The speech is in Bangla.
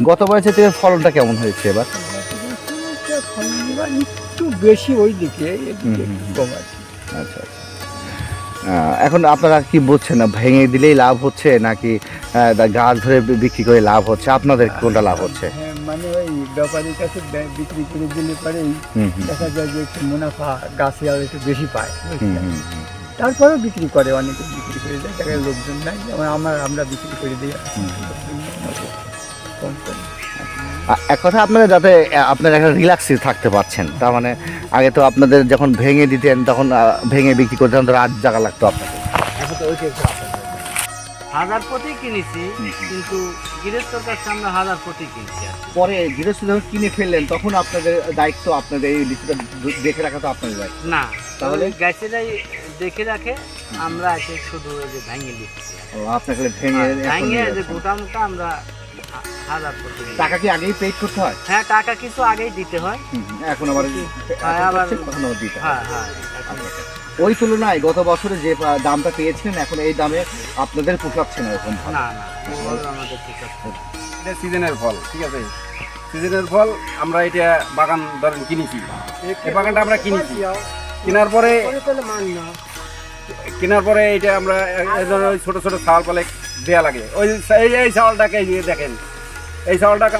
গতবার থেকে ফলনটা কেমন হয়েছে এবার? একটু বেশি ওই দিকে, এদিকে হুম, একটু কম আছে। আচ্ছা আচ্ছা। এখন আপনারা কি বুঝছেন না ভেঙে দিলেই লাভ হচ্ছে নাকি গাছ ধরে বিক্রি করে লাভ হচ্ছে? আপনাদের কোনটা লাভ হচ্ছে? হ্যাঁ, মানে ওই ব্যাপারীর কাছে বিক্রি করে দিলে পরেই হুম হুম দেখা যায় যে একটু মুনাফা গাছে আর একটু বেশি পায়, হুম বুঝলেন? হুম হুম, তারপরেও বিক্রি করে, অনেকে বিক্রি করে দেয়, দেখা যায় লোকজন নাই, যেমন আমরা বিক্রি করে দিই হুম। কম করে। এক কথা আপনারা যাতে আপনারা একটা রিল্যাক্সে থাকতে পারছেন, তার মানে আগে তো আপনাদের যখন ভেঙে দিতেন তখন ভেঙে বিক্রি করতে তখন তো রাত জাগা লাগতো আপনাদের। এখন তো ওই হাজার প্রতি কিনেছি, কিন্তু গৃহস্থর কাছে আমরা হাজার প্রতি কিনছি আর কি। পরে গৃহস্থ যখন কিনে ফেললেন তখন আপনাদের দায়িত্ব, আপনাদের এই লিচুটা দেখে রাখা তো আপনাদের দায়িত্ব। না, তাহলে? তাহলে গাছেরাই দেখে রাখে, আমরা এসে শুধু ওই যে ভেঙে দিচ্ছি আর কি। আপনাকে ভেঙে এখন ভেঙে নিয়ে যে যাচ্ছেন। গোটা মোটা আমরা হাজার প্রতি নিই। টাকা কি আগেই পেড করতে হয়? হ্যাঁ, টাকা কিছু আগেই দিতে হয়। এখন আবার হ্যাঁ, আবার তখন আবার দিতে হয়। হ্যাঁ হ্যাঁ এখন ওই তুলনায় গত বছরে যে দামটা পেয়েছিলেন এখন এই দামে আপনাদের পোষাচ্ছে না এরকম ভালো। না না, ওভাবে আমাদের ঠিক আছে। এটা সিজনের ফল, ঠিক আছে? সিজনের ফল আমরা এটা বাগান ধরেন কিনেছি, এই বাগানটা আমরা কিনেছি, কেনার পরে এটা আমরা এই ধরনের ওই ছোট ছোট ছাওয়াল পালে দেয়া লাগে, ওই এই ছাওয়ালটাকে এই যে দেখেন, এই ছাওয়ালটা